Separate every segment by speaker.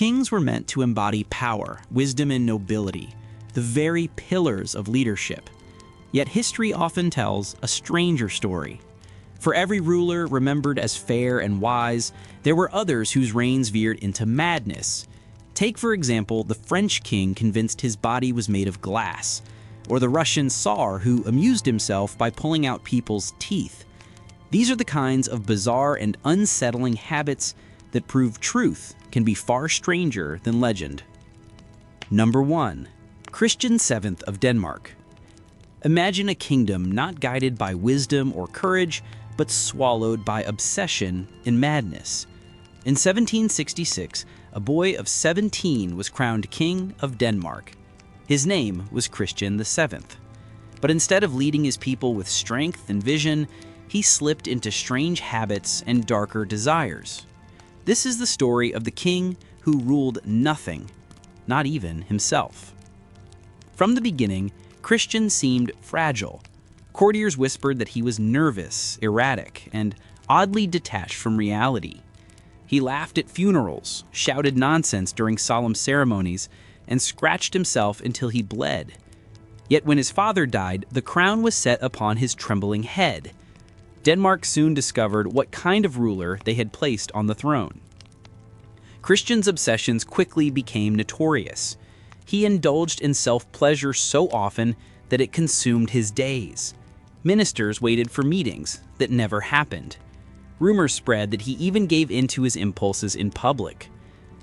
Speaker 1: Kings were meant to embody power, wisdom, and nobility, the very pillars of leadership. Yet history often tells a stranger story. For every ruler remembered as fair and wise, there were others whose reigns veered into madness. Take, for example, the French king convinced his body was made of glass, or the Russian Tsar who amused himself by pulling out people's teeth. These are the kinds of bizarre and unsettling habits that prove truth can be far stranger than legend. Number 1. Christian VII of Denmark. Imagine a kingdom not guided by wisdom or courage, but swallowed by obsession and madness. In 1766, a boy of 17 was crowned King of Denmark. His name was Christian VII. But instead of leading his people with strength and vision, he slipped into strange habits and darker desires. This is the story of the king who ruled nothing, not even himself. From the beginning, Christian seemed fragile. Courtiers whispered that he was nervous, erratic, and oddly detached from reality. He laughed at funerals, shouted nonsense during solemn ceremonies, and scratched himself until he bled. Yet when his father died, the crown was set upon his trembling head. Denmark soon discovered what kind of ruler they had placed on the throne. Christian's obsessions quickly became notorious. He indulged in self-pleasure so often that it consumed his days. Ministers waited for meetings that never happened. Rumors spread that he even gave in to his impulses in public.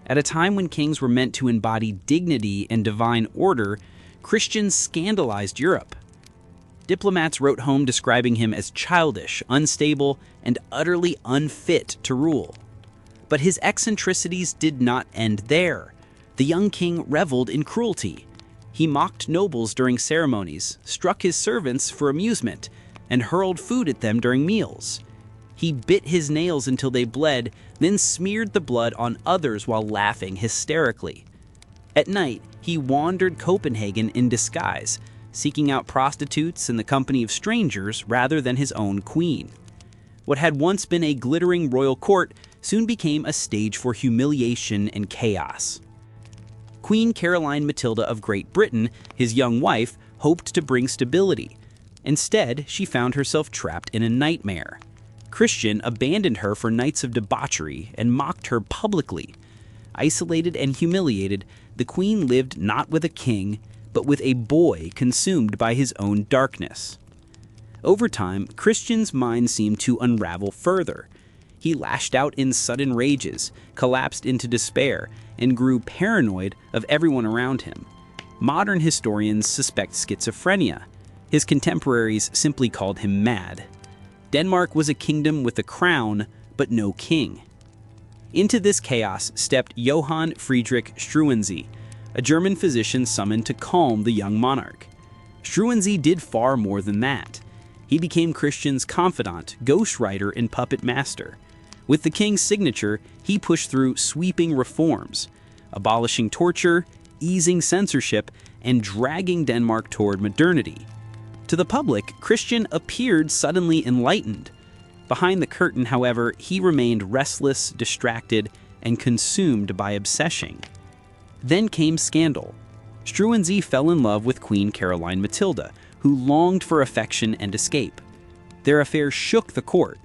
Speaker 1: At a time when kings were meant to embody dignity and divine order, Christians scandalized Europe. Diplomats wrote home describing him as childish, unstable, and utterly unfit to rule. But his eccentricities did not end there. The young king reveled in cruelty. He mocked nobles during ceremonies, struck his servants for amusement, and hurled food at them during meals. He bit his nails until they bled, then smeared the blood on others while laughing hysterically. At night, he wandered Copenhagen in disguise, seeking out prostitutes in the company of strangers rather than his own queen. What had once been a glittering royal court soon became a stage for humiliation and chaos. Queen Caroline Matilda of Great Britain, his young wife, hoped to bring stability. Instead, she found herself trapped in a nightmare. Christian abandoned her for nights of debauchery and mocked her publicly. Isolated and humiliated, the queen lived not with a king, but with a boy consumed by his own darkness. Over time, Christian's mind seemed to unravel further. He lashed out in sudden rages, collapsed into despair, and grew paranoid of everyone around him. Modern historians suspect schizophrenia. His contemporaries simply called him mad. Denmark was a kingdom with a crown, but no king. Into this chaos stepped Johann Friedrich Struensee, a German physician summoned to calm the young monarch. Struensee did far more than that. He became Christian's confidant, ghostwriter, and puppet master. With the king's signature, he pushed through sweeping reforms, abolishing torture, easing censorship, and dragging Denmark toward modernity. To the public, Christian appeared suddenly enlightened. Behind the curtain, however, he remained restless, distracted, and consumed by obsession. Then came scandal. Struensee fell in love with Queen Caroline Matilda, who longed for affection and escape. Their affair shook the court.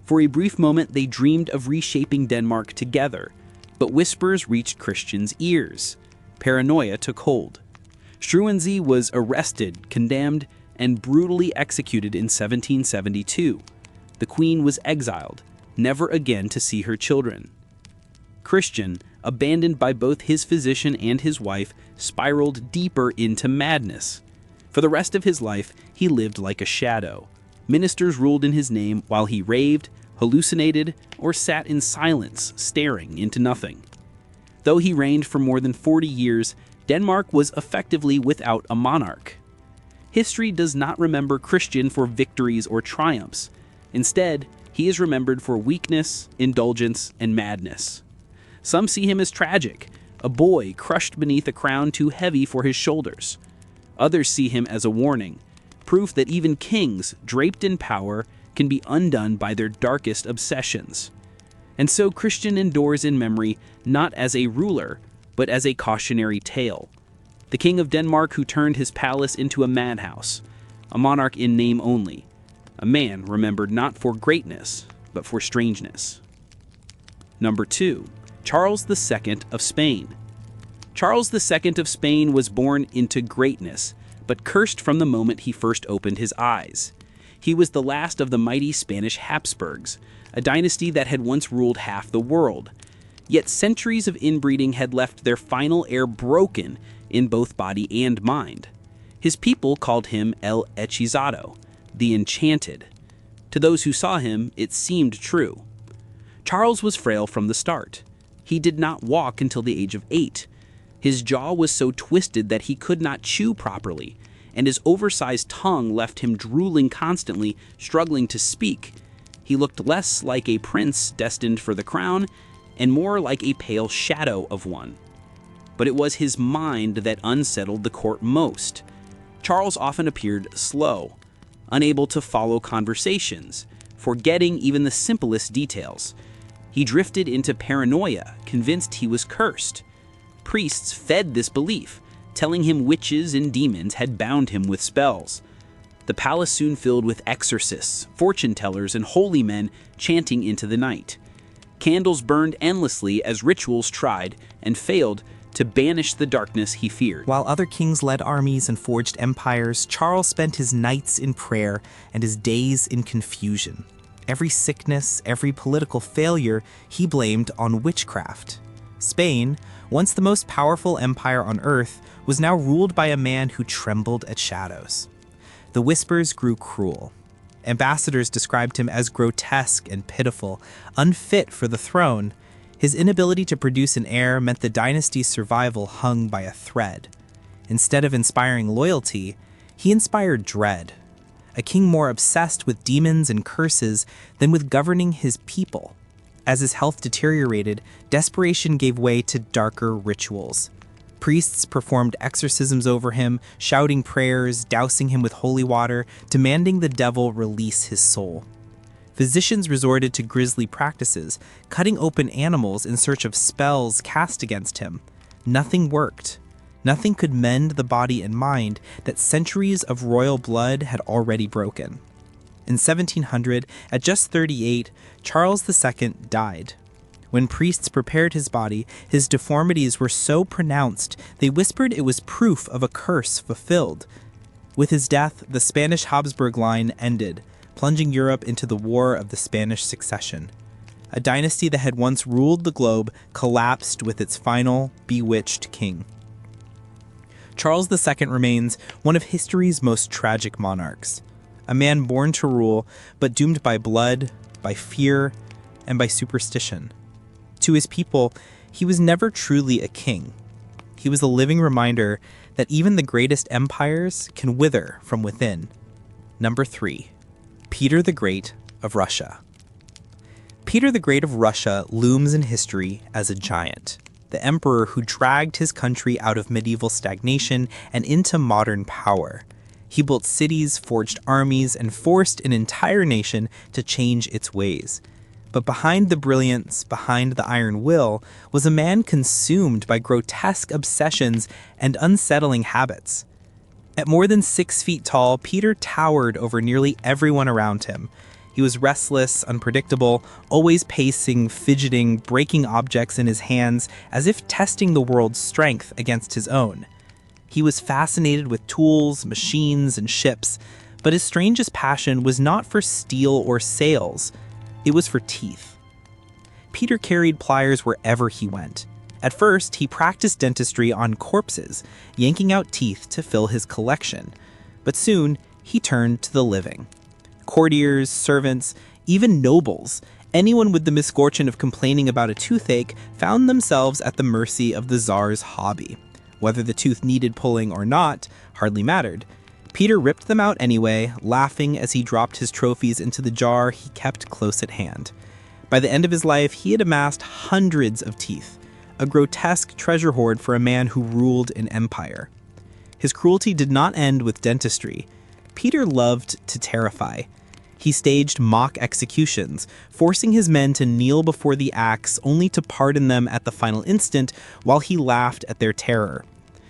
Speaker 1: For a brief moment, they dreamed of reshaping Denmark together, but whispers reached Christian's ears. Paranoia took hold. Struensee was arrested, condemned, and brutally executed in 1772. The queen was exiled, never again to see her children. Christian, abandoned by both his physician and his wife, spiraled deeper into madness. For the rest of his life, he lived like a shadow. Ministers ruled in his name while he raved, hallucinated, or sat in silence, staring into nothing. Though he reigned for more than 40 years, Denmark was effectively without a monarch. History does not remember Christian for victories or triumphs. Instead, he is remembered for weakness, indulgence, and madness. Some see him as tragic, a boy crushed beneath a crown too heavy for his shoulders. Others see him as a warning, proof that even kings, draped in power, can be undone by their darkest obsessions. And so Christian endures in memory not as a ruler, but as a cautionary tale. The king of Denmark who turned his palace into a madhouse, a monarch in name only, a man remembered not for greatness, but for strangeness. Number 2. Charles II of Spain. Charles II of Spain was born into greatness, but cursed from the moment he first opened his eyes. He was the last of the mighty Spanish Habsburgs, a dynasty that had once ruled half the world. Yet centuries of inbreeding had left their final heir broken in both body and mind. His people called him El Hechizado, the Enchanted. To those who saw him, it seemed true. Charles was frail from the start. He did not walk until the age of 8. His jaw was so twisted that he could not chew properly, and his oversized tongue left him drooling constantly, struggling to speak. He looked less like a prince destined for the crown, and more like a pale shadow of one. But it was his mind that unsettled the court most. Charles often appeared slow, unable to follow conversations, forgetting even the simplest details. He drifted into paranoia, convinced he was cursed. Priests fed this belief, telling him witches and demons had bound him with spells. The palace soon filled with exorcists, fortune-tellers, and holy men chanting into the night. Candles burned endlessly as rituals tried and failed to banish the darkness he feared.
Speaker 2: While other kings led armies and forged empires, Charles spent his nights in prayer and his days in confusion. Every sickness, every political failure, he blamed on witchcraft. Spain, once the most powerful empire on earth, was now ruled by a man who trembled at shadows. The whispers grew cruel. Ambassadors described him as grotesque and pitiful, unfit for the throne. His inability to produce an heir meant the dynasty's survival hung by a thread. Instead of inspiring loyalty, he inspired dread. A king more obsessed with demons and curses than with governing his people. As his health deteriorated, desperation gave way to darker rituals. Priests performed exorcisms over him, shouting prayers, dousing him with holy water, demanding the devil release his soul. Physicians resorted to grisly practices, cutting open animals in search of spells cast against him. Nothing worked. Nothing could mend the body and mind that centuries of royal blood had already broken. In 1700, at just 38, Charles II died. When priests prepared his body, his deformities were so pronounced they whispered it was proof of a curse fulfilled. With his death, the Spanish Habsburg line ended, plunging Europe into the War of the Spanish Succession. A dynasty that had once ruled the globe collapsed with its final, bewitched king. Charles II remains one of history's most tragic monarchs. A man born to rule, but doomed by blood, by fear, and by superstition. To his people, he was never truly a king. He was a living reminder that even the greatest empires can wither from within. Number 3. Peter the Great of Russia. Peter the Great of Russia looms in history as a giant, the emperor who dragged his country out of medieval stagnation and into modern power. He built cities, forged armies, and forced an entire nation to change its ways. But behind the brilliance, behind the iron will, was a man consumed by grotesque obsessions and unsettling habits. At more than 6 feet tall, Peter towered over nearly everyone around him. He was restless, unpredictable, always pacing, fidgeting, breaking objects in his hands as if testing the world's strength against his own. He was fascinated with tools, machines, and ships, but his strangest passion was not for steel or sails. It was for teeth. Peter carried pliers wherever he went. At first, he practiced dentistry on corpses, yanking out teeth to fill his collection. But soon, he turned to the living. Courtiers, servants, even nobles, anyone with the misfortune of complaining about a toothache found themselves at the mercy of the Tsar's hobby. Whether the tooth needed pulling or not hardly mattered. Peter ripped them out anyway, laughing as he dropped his trophies into the jar he kept close at hand. By the end of his life, he had amassed hundreds of teeth, a grotesque treasure hoard for a man who ruled an empire. His cruelty did not end with dentistry. Peter loved to terrify. He staged mock executions, forcing his men to kneel before the axe only to pardon them at the final instant while he laughed at their terror.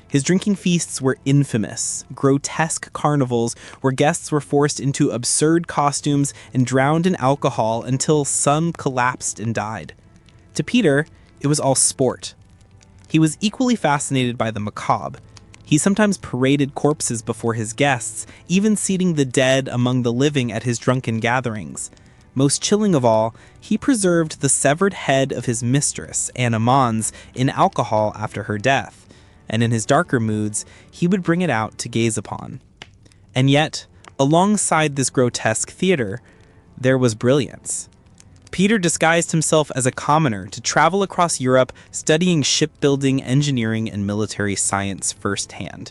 Speaker 2: His drinking feasts were infamous, grotesque carnivals where guests were forced into absurd costumes and drowned in alcohol until some collapsed and died. To Peter, it was all sport. He was equally fascinated by the macabre. He sometimes paraded corpses before his guests, even seating the dead among the living at his drunken gatherings. Most chilling of all, he preserved the severed head of his mistress, Anna Mons, in alcohol after her death, and in his darker moods, he would bring it out to gaze upon. And yet, alongside this grotesque theater, there was brilliance. Peter disguised himself as a commoner to travel across Europe studying shipbuilding, engineering, and military science firsthand.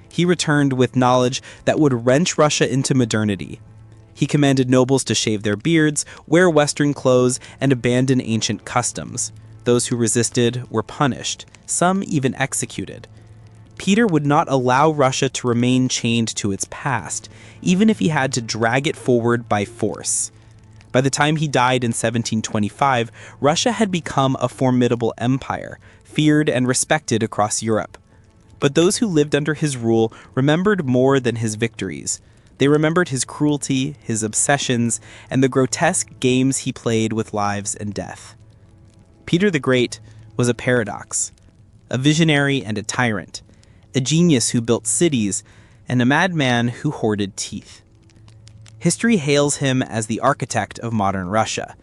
Speaker 2: He returned with knowledge that would wrench Russia into modernity. He commanded nobles to shave their beards, wear Western clothes, and abandon ancient customs. Those who resisted were punished, some even executed. Peter would not allow Russia to remain chained to its past, even if he had to drag it forward by force. By the time he died in 1725, Russia had become a formidable empire, feared and respected across Europe. But those who lived under his rule remembered more than his victories. They remembered his cruelty, his obsessions, and the grotesque games he played with lives and death. Peter the Great was a paradox, a visionary and a tyrant, a genius who built cities, and a madman who hoarded teeth. History hails him as the architect of modern Russia.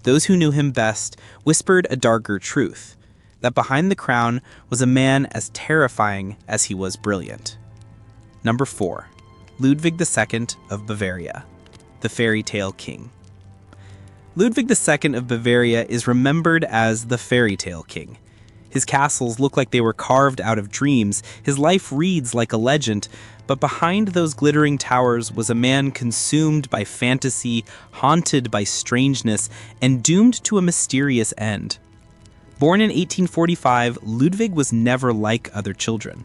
Speaker 2: Those who knew him best whispered a darker truth, that behind the crown was a man as terrifying as he was brilliant. Number 4. Ludwig II of Bavaria, the fairy tale king. Ludwig II of Bavaria is remembered as the fairy tale king. His castles look like they were carved out of dreams, his life reads like a legend, but behind those glittering towers was a man consumed by fantasy, haunted by strangeness, and doomed to a mysterious end. Born in 1845, Ludwig was never like other children.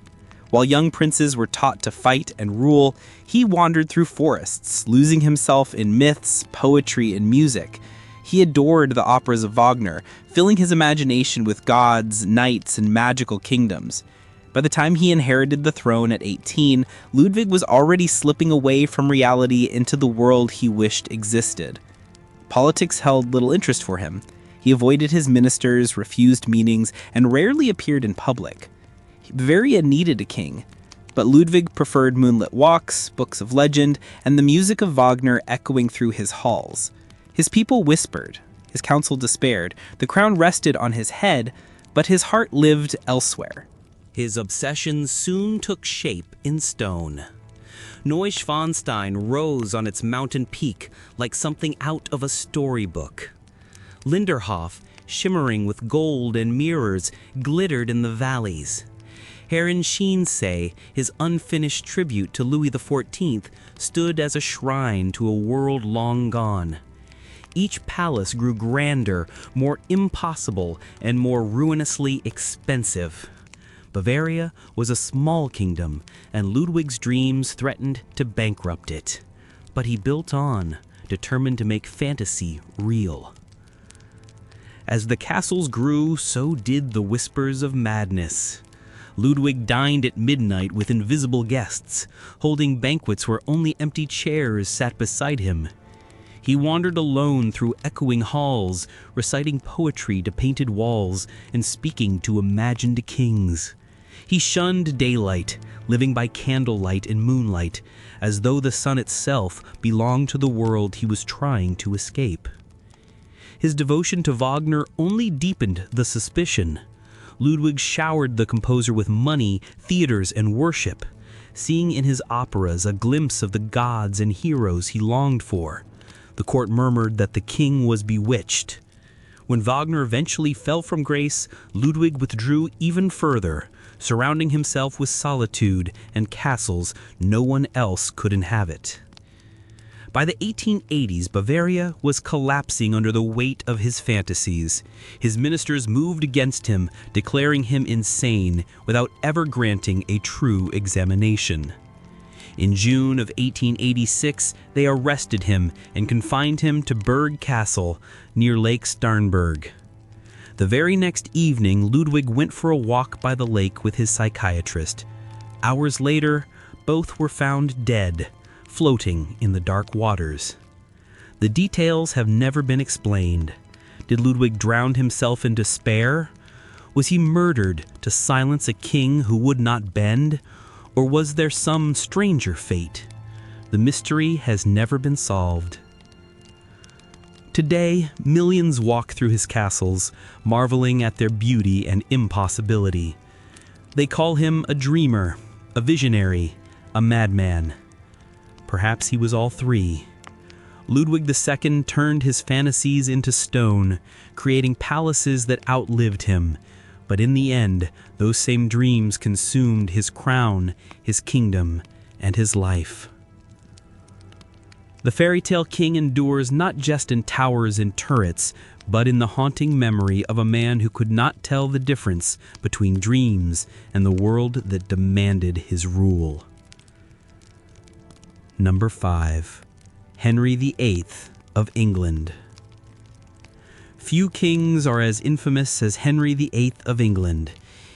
Speaker 2: While young princes were taught to fight and rule, he wandered through forests, losing himself in myths, poetry, and music. He adored the operas of Wagner, filling his imagination with gods, knights, and magical kingdoms. By the time he inherited the throne at 18, Ludwig was already slipping away from reality into the world he wished existed. Politics held little interest for him. He avoided his ministers, refused meetings, and rarely appeared in public. Bavaria needed a king, but Ludwig preferred moonlit walks, books of legend, and the music of Wagner echoing through his halls. His people whispered, his council despaired, the crown rested on his head, but his heart lived elsewhere.
Speaker 1: His obsessions soon took shape in stone. Neuschwanstein rose on its mountain peak like something out of a storybook. Linderhof, shimmering with gold and mirrors, glittered in the valleys. Herrenchiemsee, his unfinished tribute to Louis XIV, stood as a shrine to a world long gone. Each palace grew grander, more impossible, and more ruinously expensive. Bavaria was a small kingdom, and Ludwig's dreams threatened to bankrupt it. But he built on, determined to make fantasy real. As the castles grew, so did the whispers of madness. Ludwig dined at midnight with invisible guests, holding banquets where only empty chairs sat beside him. He wandered alone through echoing halls, reciting poetry to painted walls and speaking to imagined kings. He shunned daylight, living by candlelight and moonlight, as though the sun itself belonged to the world he was trying to escape. His devotion to Wagner only deepened the suspicion. Ludwig showered the composer with money, theaters, and worship, seeing in his operas a glimpse of the gods and heroes he longed for. The court murmured that the king was bewitched. When Wagner eventually fell from grace, Ludwig withdrew even further, surrounding himself with solitude and castles no one else could inhabit. By the 1880s, Bavaria was collapsing under the weight of his fantasies. His ministers moved against him, declaring him insane without ever granting a true examination. In June of 1886, they arrested him and confined him to Berg Castle near Lake Starnberg. The very next evening, Ludwig went for a walk by the lake with his psychiatrist. Hours later, both were found dead, floating in the dark waters. The details have never been explained. Did Ludwig drown himself in despair? Was he murdered to silence a king who would not bend? Or was there some stranger fate? The mystery has never been solved. Today, millions walk through his castles, marveling at their beauty and impossibility. They call him a dreamer, a visionary, a madman. Perhaps he was all three. Ludwig II turned his fantasies into stone, creating palaces that outlived him. But in the end, those same dreams consumed his crown, his kingdom, and his life. The fairy tale king endures not just in towers and turrets, but in the haunting memory of a man who could not tell the difference between dreams and the world that demanded his rule. Number 5. Henry VIII of England. Few kings are as infamous as Henry VIII of England.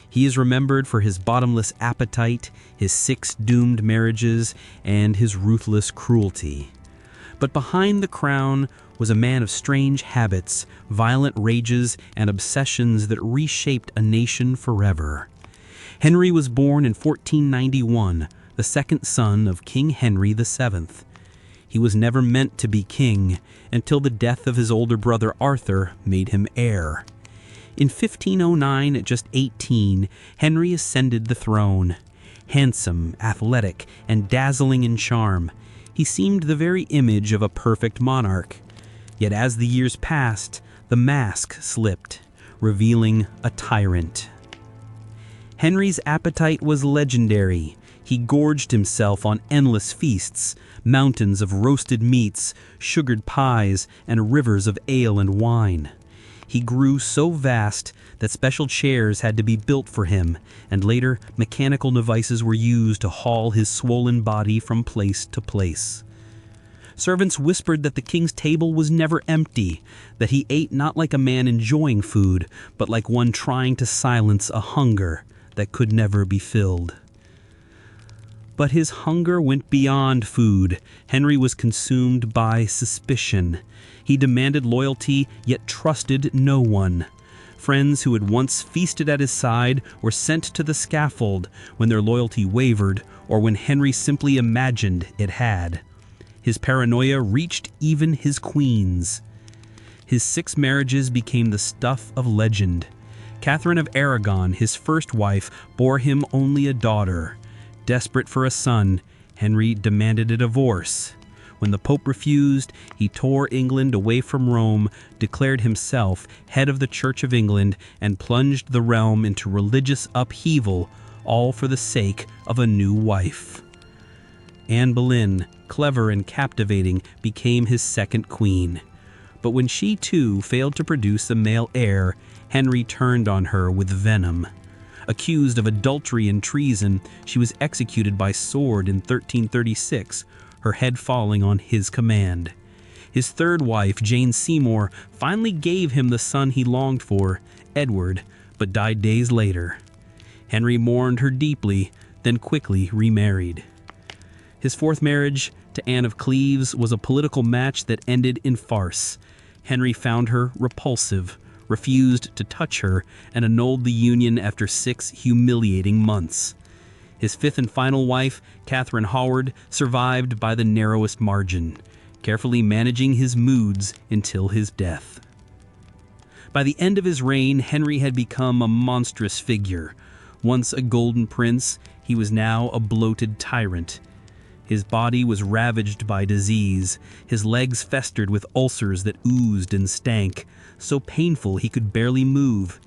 Speaker 1: He is remembered for his bottomless appetite, his 6 doomed marriages, and his ruthless cruelty. But behind the crown was a man of strange habits, violent rages, and obsessions that reshaped a nation forever. Henry was born in 1491, the second son of King Henry VII. He was never meant to be king until the death of his older brother Arthur made him heir. In 1509, at just 18, Henry ascended the throne. Handsome, athletic, and dazzling in charm, he seemed the very image of a perfect monarch. Yet as the years passed, the mask slipped, revealing a tyrant. Henry's appetite was legendary. He gorged himself on endless feasts, mountains of roasted meats, sugared pies, and rivers of ale and wine. He grew so vast that special chairs had to be built for him, and later mechanical devices were used to haul his swollen body from place to place. Servants whispered that the king's table was never empty, that he ate not like a man enjoying food, but like one trying to silence a hunger that could never be filled. But his hunger went beyond food. Henry was consumed by suspicion. He demanded loyalty, yet trusted no one. Friends who had once feasted at his side were sent to the scaffold when their loyalty wavered or when Henry simply imagined it had. His paranoia reached even his queens. His 6 marriages became the stuff of legend. Catherine of Aragon, his first wife, bore him only a daughter. Desperate for a son, Henry demanded a divorce. When the Pope refused, he tore England away from Rome, declared himself head of the Church of England, and plunged the realm into religious upheaval, all for the sake of a new wife. Anne Boleyn, clever and captivating, became his second queen. But when she too failed to produce a male heir, Henry turned on her with venom. Accused of adultery and treason, she was executed by sword in 1336, her head falling on his command. His third wife, Jane Seymour, finally gave him the son he longed for, Edward, but died days later. Henry mourned her deeply, then quickly remarried. His fourth marriage, to Anne of Cleves, was a political match that ended in farce. Henry found her repulsive, refused to touch her, and annulled the union after 6 humiliating months. His fifth and final wife, Catherine Howard, survived by the narrowest margin, carefully managing his moods until his death. By the end of his reign, Henry had become a monstrous figure. Once a golden prince, he was now a bloated tyrant. His body was ravaged by disease. His legs festered with ulcers that oozed and stank, so painful he could barely move.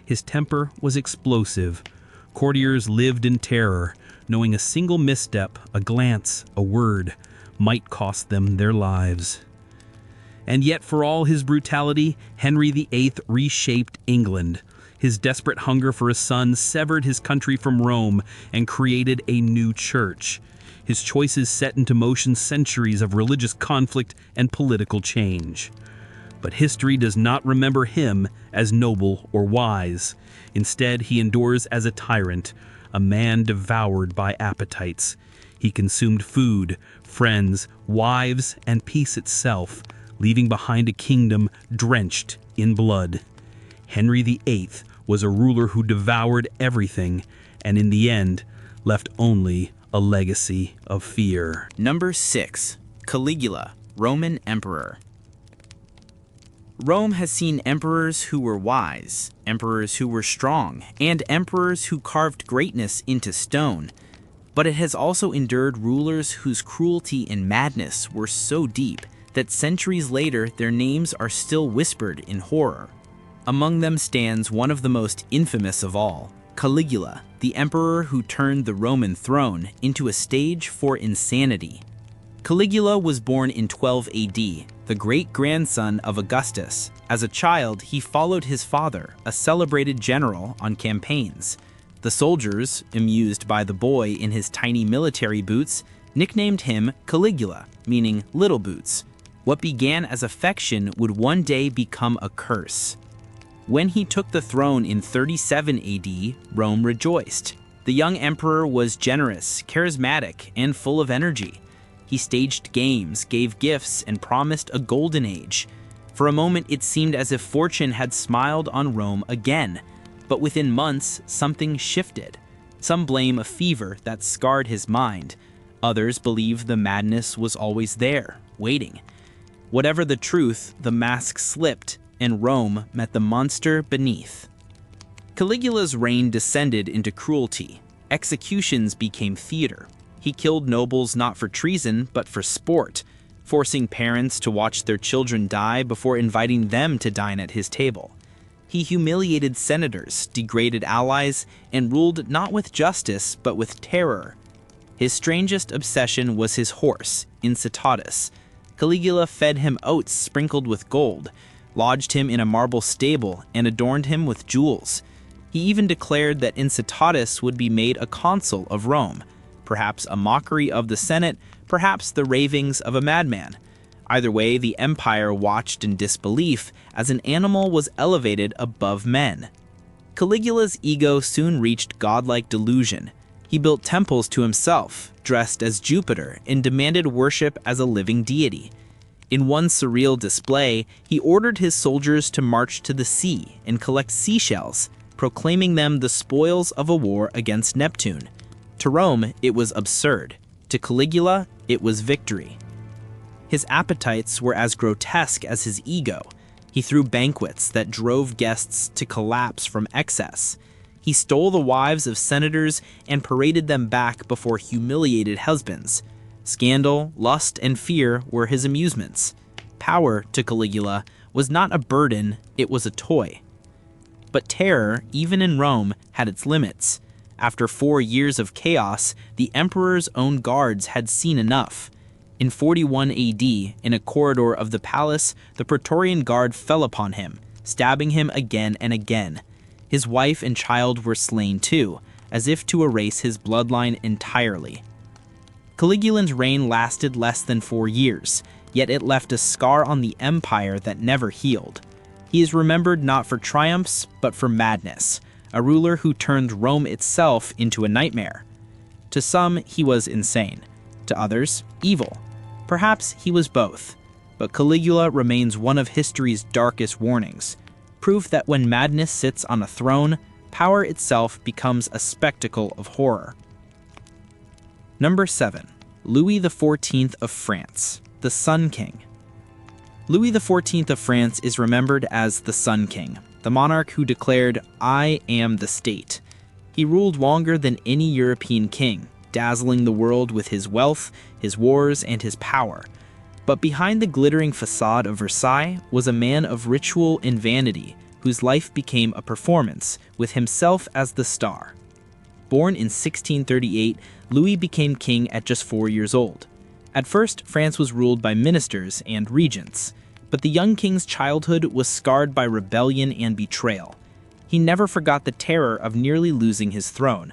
Speaker 1: His temper was explosive. Courtiers lived in terror, knowing a single misstep, a glance, a word, might cost them their lives. And yet, for all his brutality, Henry VIII reshaped England. His desperate hunger for a son severed his country from Rome and created a new church.
Speaker 3: His choices set into motion centuries of religious conflict and political change. But history does not remember him as noble or wise. Instead, he endures as a tyrant, a man devoured by appetites. He consumed food, friends, wives, and peace itself, leaving behind a kingdom drenched in blood. Henry VIII was a ruler who devoured everything, and in the end, left only a legacy of fear.
Speaker 1: Number 6. Caligula, Roman Emperor. Rome has seen emperors who were wise, emperors who were strong, and emperors who carved greatness into stone. But it has also endured rulers whose cruelty and madness were so deep that centuries later their names are still whispered in horror. Among them stands one of the most infamous of all, Caligula, the emperor who turned the Roman throne into a stage for insanity. Caligula was born in 12 AD, the great-grandson of Augustus. As a child, he followed his father, a celebrated general, on campaigns. The soldiers, amused by the boy in his tiny military boots, nicknamed him Caligula, meaning little boots. What began as affection would one day become a curse. When he took the throne in 37 AD, Rome rejoiced. The young emperor was generous, charismatic, and full of energy. He staged games, gave gifts, and promised a golden age. For a moment, it seemed as if fortune had smiled on Rome again. But within months, something shifted. Some blame a fever that scarred his mind. Others believe the madness was always there, waiting. Whatever the truth, the mask slipped, and Rome met the monster beneath. Caligula's reign descended into cruelty. Executions became theater. He killed nobles not for treason, but for sport, forcing parents to watch their children die before inviting them to dine at his table. He humiliated senators, degraded allies, and ruled not with justice, but with terror. His strangest obsession was his horse, Incitatus. Caligula fed him oats sprinkled with gold, lodged him in a marble stable, and adorned him with jewels. He even declared that Incitatus would be made a consul of Rome, perhaps a mockery of the Senate, perhaps the ravings of a madman. Either way, the empire watched in disbelief as an animal was elevated above men. Caligula's ego soon reached godlike delusion. He built temples to himself, dressed as Jupiter, and demanded worship as a living deity. In one surreal display, he ordered his soldiers to march to the sea and collect seashells, proclaiming them the spoils of a war against Neptune. To Rome, it was absurd. To Caligula, it was victory. His appetites were as grotesque as his ego. He threw banquets that drove guests to collapse from excess. He stole the wives of senators and paraded them back before humiliated husbands. Scandal, lust, and fear were his amusements. Power, to Caligula, was not a burden, it was a toy. But terror, even in Rome, had its limits. After 4 years of chaos, the emperor's own guards had seen enough. In 41 AD, in a corridor of the palace, the Praetorian Guard fell upon him, stabbing him again and again. His wife and child were slain too, as if to erase his bloodline entirely. Caligula's reign lasted less than 4 years, yet it left a scar on the empire that never healed. He is remembered not for triumphs, but for madness, a ruler who turned Rome itself into a nightmare. To some, he was insane. To others, evil. Perhaps he was both. But Caligula remains one of history's darkest warnings, proof that when madness sits on a throne, power itself becomes a spectacle of horror. Number 7. Louis XIV of France, the Sun King. Louis XIV of France is remembered as the Sun King, the monarch who declared, "I am the state." He ruled longer than any European king, dazzling the world with his wealth, his wars, and his power. But behind the glittering facade of Versailles was a man of ritual and vanity, whose life became a performance, with himself as the star. Born in 1638, Louis became king at just 4 years old. At first, France was ruled by ministers and regents, but the young king's childhood was scarred by rebellion and betrayal. He never forgot the terror of nearly losing his throne.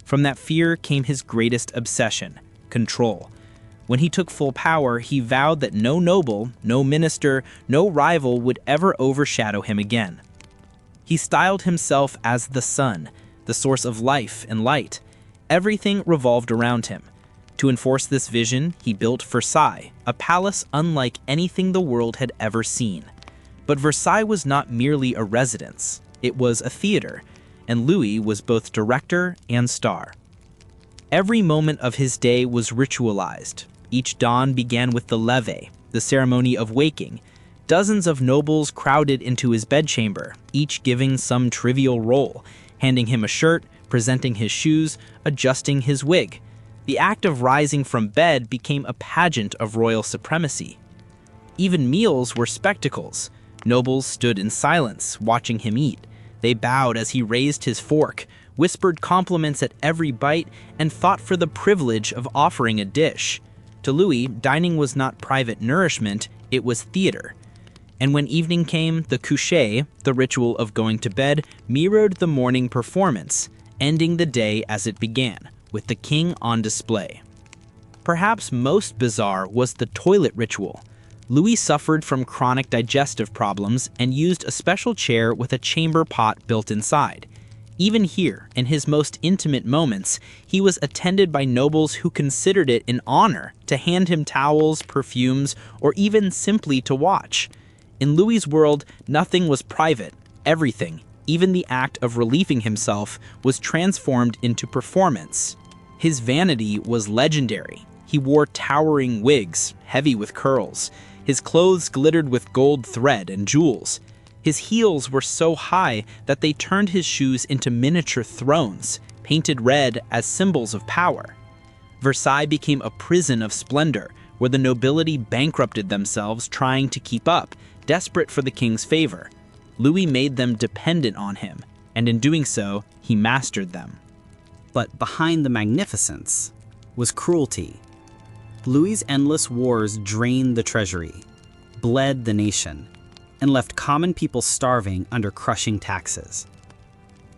Speaker 1: From that fear came his greatest obsession,
Speaker 2: control. When he took full power, he vowed that no noble, no minister, no rival would ever overshadow him again. He styled himself as the sun, the source of life and light. Everything revolved around him. To enforce this vision, he built Versailles, a palace unlike anything the world had ever seen. But Versailles was not merely a residence, it was a theater, and Louis was both director and star. Every moment of his day was ritualized. Each dawn began with the levee, the ceremony of waking. Dozens of nobles crowded into his bedchamber, each giving some trivial role, handing him a shirt, presenting his shoes, adjusting his wig. The act of rising from bed became a pageant of royal supremacy. Even meals were spectacles. Nobles stood in silence, watching him eat. They bowed as he raised his fork, whispered compliments at every bite, and fought for the privilege of offering a dish. To Louis, dining was not private nourishment, it was theater. And when evening came, the coucher, the ritual of going to bed, mirrored the morning performance, ending the day as it began, with the king on display. Perhaps most bizarre was the toilet ritual. Louis suffered from chronic digestive problems and used a special chair with a chamber pot built inside. Even here, in his most intimate moments, he was attended by nobles who considered it an honor to hand him towels, perfumes, or even simply to watch. In Louis's world, nothing was private. Everything, even the act of relieving himself, was transformed into performance. His vanity was legendary. He wore towering wigs, heavy with curls. His clothes glittered with gold thread and jewels. His heels were so high that they turned his shoes into miniature thrones, painted red as symbols of power. Versailles became a prison of splendor, where the nobility bankrupted themselves trying to keep up, desperate for the king's favor. Louis made them dependent on him, and in doing so, he mastered them.
Speaker 1: But behind the magnificence was cruelty. Louis's endless wars drained the treasury, bled the nation, and left common people starving under crushing taxes.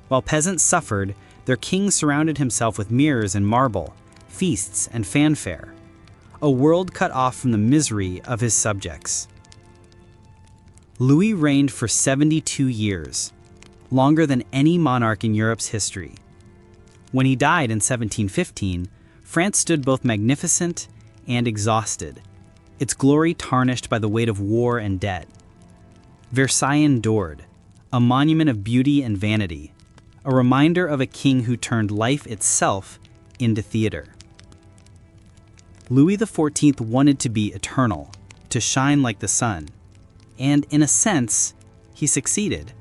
Speaker 1: While peasants suffered, their king surrounded himself with mirrors and marble, feasts and fanfare, a world cut off from the misery of his subjects. Louis reigned for 72 years, longer than any monarch in Europe's history. When he died in 1715, France stood both magnificent and exhausted, its glory tarnished by the weight of war and debt. Versailles endured, a monument of beauty and vanity, a reminder of a king who turned life itself into theater. Louis XIV wanted to be eternal, to shine like the sun, and in a sense, he succeeded.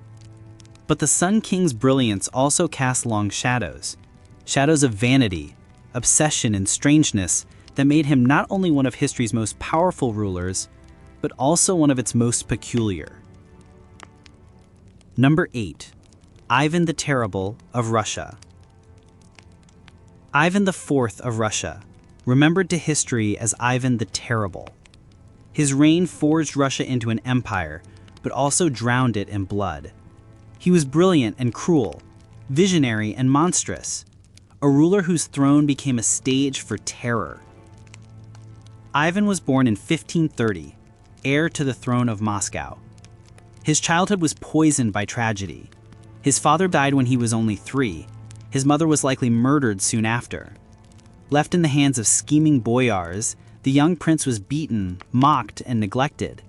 Speaker 1: But the Sun King's brilliance also cast long shadows, shadows of vanity, obsession, and strangeness that made him not only one of history's most powerful rulers, but also one of its most peculiar. Number 8. Ivan the Terrible of Russia. Ivan IV of Russia, remembered to history as Ivan the Terrible. His reign forged Russia into an empire, but also drowned it in blood. He was brilliant and cruel, visionary and monstrous, a ruler whose throne became a stage for terror. Ivan was born in 1530, heir to the throne of Moscow. His childhood was poisoned by tragedy. His father died when he was only 3. His mother was likely murdered soon after. Left in the hands of scheming boyars, the young prince was beaten, mocked, and neglected.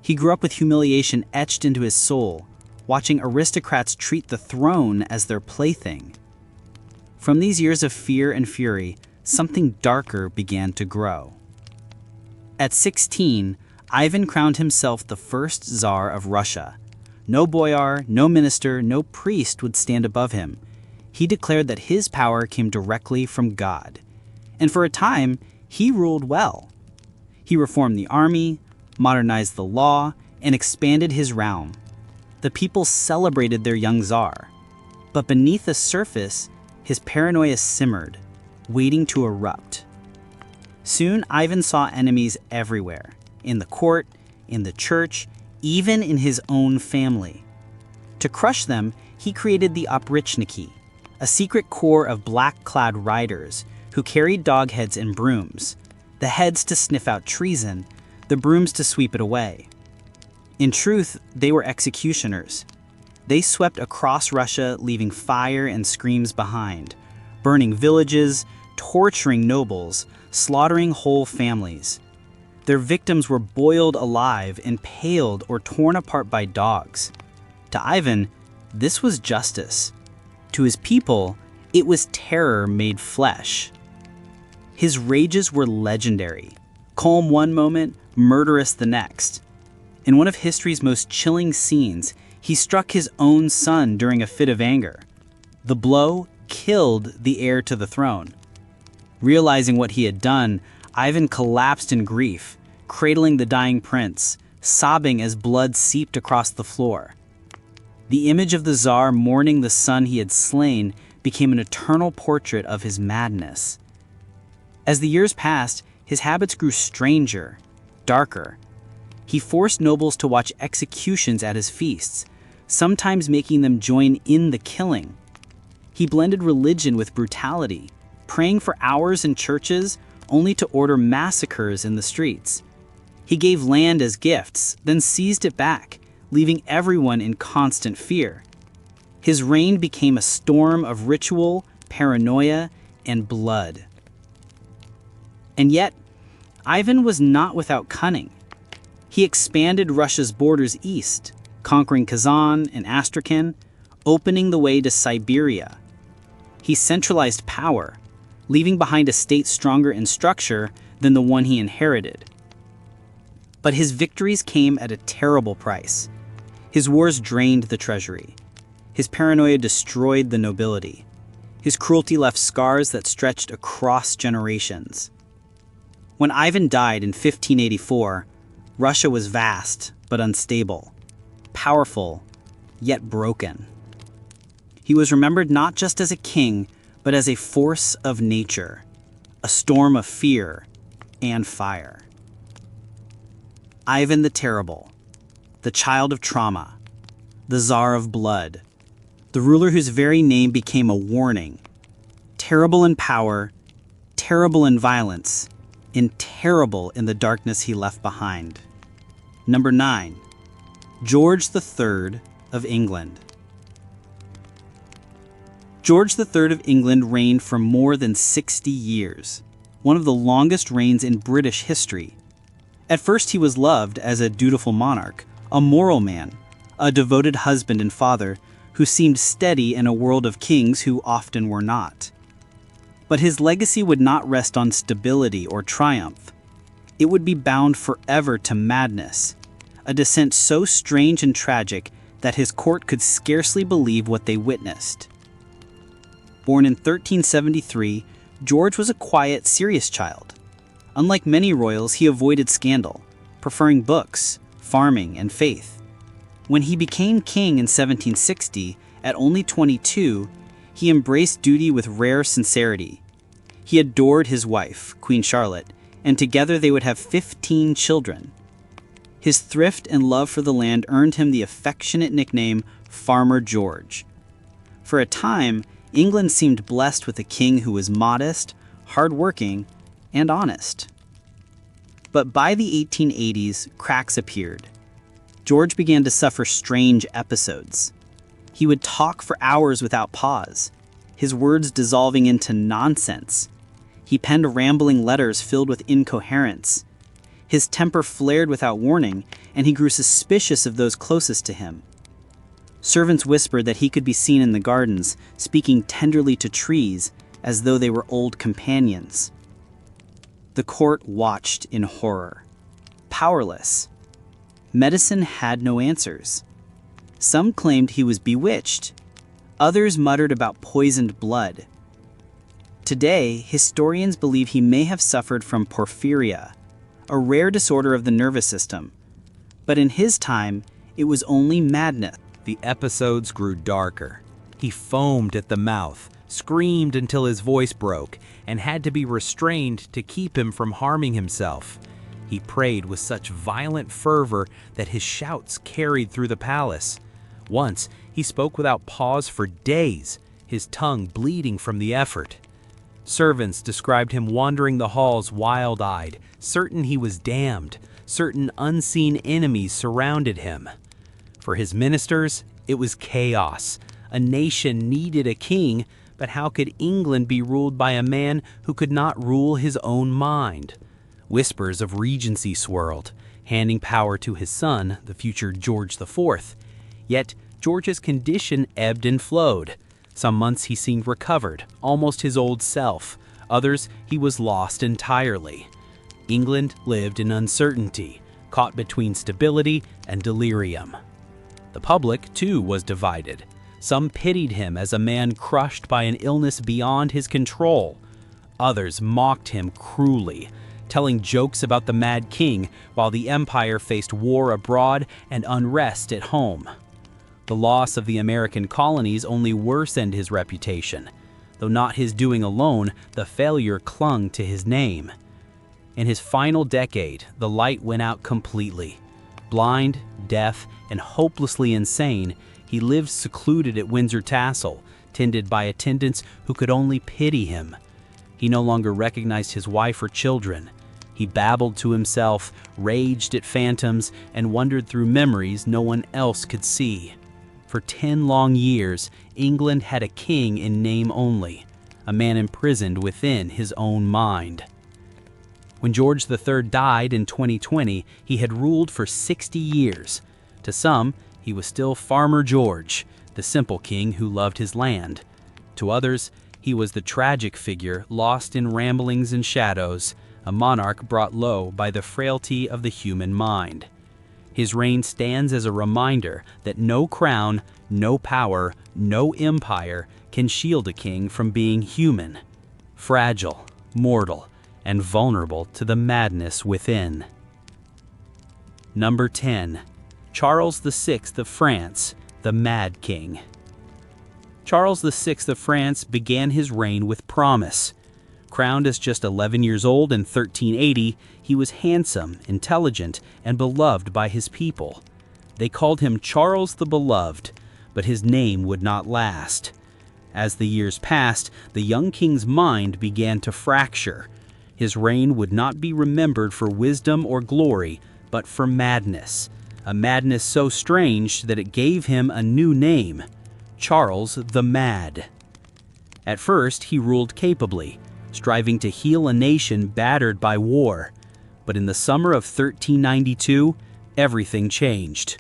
Speaker 1: He grew up with humiliation etched into his soul, watching aristocrats treat the throne as their plaything. From these years of fear and fury, something darker began to grow. At 16, Ivan crowned himself the first Tsar of Russia. No boyar, no minister, no priest would stand above him. He declared that his power came directly from God. And for a time, he ruled well. He reformed the army, modernized the law, and expanded his realm. The people celebrated their young Tsar. But beneath the surface, his paranoia simmered, waiting to erupt. Soon, Ivan saw enemies everywhere. In the court, in the church, even in his own family. To crush them, he created the Oprichniki, a secret corps of black-clad riders who carried dog heads and brooms, the heads to sniff out treason, the brooms to sweep it away. In truth, they were executioners. They swept across Russia, leaving fire and screams behind, burning villages, torturing nobles, slaughtering whole families. Their victims were boiled alive, impaled, or torn apart by dogs. To Ivan, this was justice. To his people, it was terror made flesh. His rages were legendary. Calm one moment, murderous the next. In one of history's most chilling scenes, he struck his own son during a fit of anger. The blow killed the heir to the throne. Realizing what he had done, Ivan collapsed in grief, cradling the dying prince, sobbing as blood seeped across the floor. The image of the Tsar mourning the son he had slain became an eternal portrait of his madness. As the years passed, his habits grew stranger, darker. He forced nobles to watch executions at his feasts, sometimes making them join in the killing. He blended religion with brutality, praying for hours in churches only to order massacres in the streets. He gave land as gifts, then seized it back, leaving everyone in constant fear. His reign became a storm of ritual, paranoia, and blood. And yet, Ivan was not without cunning. He expanded Russia's borders east, conquering Kazan and Astrakhan, opening the way to Siberia. He centralized power, leaving behind a state stronger in structure than the one he inherited. But his victories came at a terrible price. His wars drained the treasury. His paranoia destroyed the nobility. His cruelty left scars that stretched across generations. When Ivan died in 1584, Russia was vast but unstable, powerful yet broken. He was remembered not just as a king, but as a force of nature, a storm of fear and fire. Ivan the Terrible, the child of trauma, the Tsar of blood, the ruler whose very name became a warning, terrible in power, terrible in violence, and terrible in the darkness he left behind. Number 9. George III of England. George III of England reigned for more than 60 years, one of the longest reigns in British history. At first he was loved as a dutiful monarch, a moral man, a devoted husband and father who seemed steady in a world of kings who often were not. But his legacy would not rest on stability or triumph. It would be bound forever to madness, a descent so strange and tragic that his court could scarcely believe what they witnessed. Born in 1373, George was a quiet, serious child. Unlike many royals, he avoided scandal, preferring books, farming, and faith. When he became king in 1760, at only 22, he embraced duty with rare sincerity. He adored his wife, Queen Charlotte, and together they would have 15 children. His thrift and love for the land earned him the affectionate nickname Farmer George. For a time, England seemed blessed with a king who was modest, hardworking, and honest. But by the 1880s, cracks appeared. George began to suffer strange episodes. He would talk for hours without pause, his words dissolving into nonsense. He penned rambling letters filled with incoherence. His temper flared without warning, and he grew suspicious of those closest to him. Servants whispered that he could be seen in the gardens, speaking tenderly to trees as though they were old companions. The court watched in horror, powerless. Medicine had no answers. Some claimed he was bewitched. Others muttered about poisoned blood. Today, historians believe he may have suffered from porphyria, a rare disorder of the nervous system. But in his time, it was only madness.
Speaker 4: The episodes grew darker. He foamed at the mouth, screamed until his voice broke, and had to be restrained to keep him from harming himself. He prayed with such violent fervor that his shouts carried through the palace. Once, he spoke without pause for days, his tongue bleeding from the effort. Servants described him wandering the halls wild-eyed, certain he was damned, certain unseen enemies surrounded him. For his ministers, it was chaos. A nation needed a king, but how could England be ruled by a man who could not rule his own mind? Whispers of regency swirled, handing power to his son, the future George IV. Yet George's condition ebbed and flowed. Some months he seemed recovered, almost his old self. Others he was lost entirely. England lived in uncertainty, caught between stability and delirium. The public, too, was divided. Some pitied him as a man crushed by an illness beyond his control. Others mocked him cruelly, telling jokes about the Mad King while the empire faced war abroad and unrest at home. The loss of the American colonies only worsened his reputation. Though not his doing alone, the failure clung to his name. In his final decade, the light went out completely. Blind, deaf, and hopelessly insane, he lived secluded at Windsor Castle, tended by attendants who could only pity him. He no longer recognized his wife or children. He babbled to himself, raged at phantoms, and wandered through memories no one else could see. For 10 long years, England had a king in name only, a man imprisoned within his own mind. When George III died in 2020, he had ruled for 60 years. To some, he was still Farmer George, the simple king who loved his land. To others, he was the tragic figure lost in ramblings and shadows, a monarch brought low by the frailty of the human mind. His reign stands as a reminder that no crown, no power, no empire can shield a king from being human, fragile, mortal, and vulnerable to the madness within. Number 10. Charles VI of France, the Mad King. Charles VI of France began his reign with promise. Crowned as just 11 years old in 1380, he was handsome, intelligent, and beloved by his people. They called him Charles the Beloved, but his name would not last. As the years passed, the young king's mind began to fracture. His reign would not be remembered for wisdom or glory, but for madness. A madness so strange that it gave him a new name, Charles the Mad. At first, he ruled capably, striving to heal a nation battered by war. But in the summer of 1392, everything changed.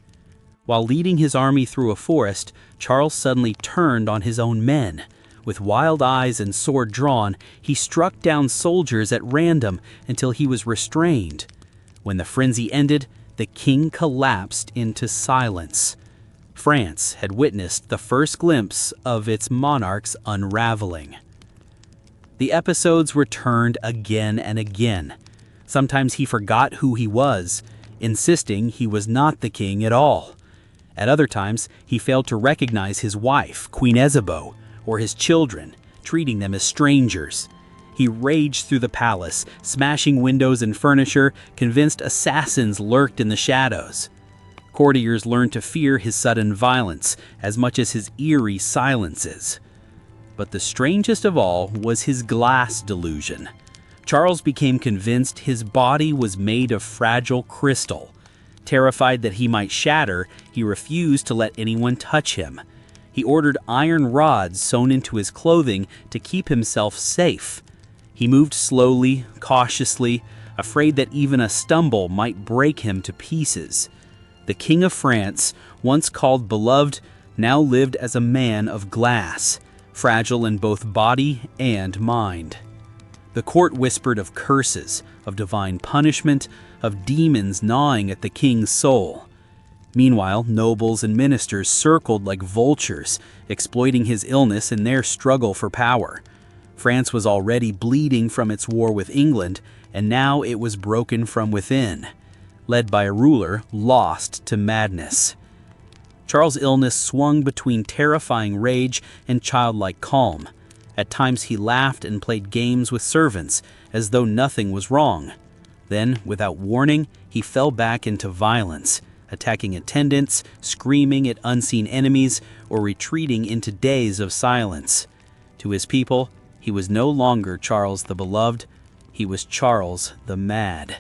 Speaker 4: While leading his army through a forest, Charles suddenly turned on his own men. With wild eyes and sword drawn, he struck down soldiers at random until he was restrained. When the frenzy ended, the king collapsed into silence. France had witnessed the first glimpse of its monarch's unraveling. The episodes returned again and again. Sometimes he forgot who he was, insisting he was not the king at all. At other times, he failed to recognize his wife, Queen Isabeau, or his children, treating them as strangers. He raged through the palace, smashing windows and furniture, convinced assassins lurked in the shadows. Courtiers learned to fear his sudden violence as much as his eerie silences. But the strangest of all was his glass delusion. Charles became convinced his body was made of fragile crystal. Terrified that he might shatter, he refused to let anyone touch him. He ordered iron rods sewn into his clothing to keep himself safe. He moved slowly, cautiously, afraid that even a stumble might break him to pieces. The King of France, once called beloved, now lived as a man of glass, fragile in both body and mind. The court whispered of curses, of divine punishment, of demons gnawing at the king's soul. Meanwhile, nobles and ministers circled like vultures, exploiting his illness in their struggle for power. France was already bleeding from its war with England, and now it was broken from within, led by a ruler lost to madness. Charles' illness swung between terrifying rage and childlike calm. At times he laughed and played games with servants, as though nothing was wrong. Then, without warning, he fell back into violence, attacking attendants, screaming at unseen enemies, or retreating into days of silence. To his people, He was no longer Charles the Beloved, he was Charles the Mad.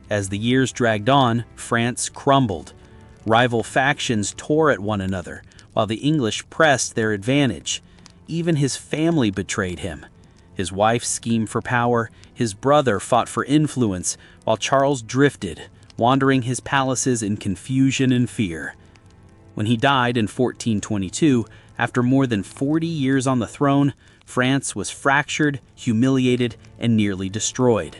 Speaker 4: As the years dragged on, France crumbled. Rival factions tore at one another, while the English pressed their advantage. Even his family betrayed him. His wife schemed for power, his brother fought for influence, while Charles drifted, wandering his palaces in confusion and fear. When he died in 1422, after more than 40 years on the throne, France was fractured, humiliated, and nearly destroyed.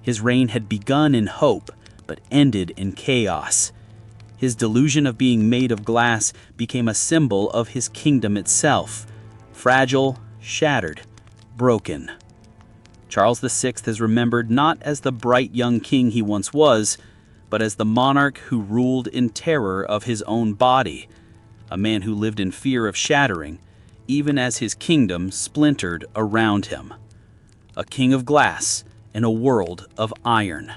Speaker 4: His reign had begun in hope, but ended in chaos. His delusion of being made of glass became a symbol of his kingdom itself. Fragile, shattered, broken. Charles VI is remembered not as the bright young king he once was, but as the monarch who ruled in terror of his own body, a man who lived in fear of shattering, even as his kingdom splintered around him. A king of glass in a world of iron.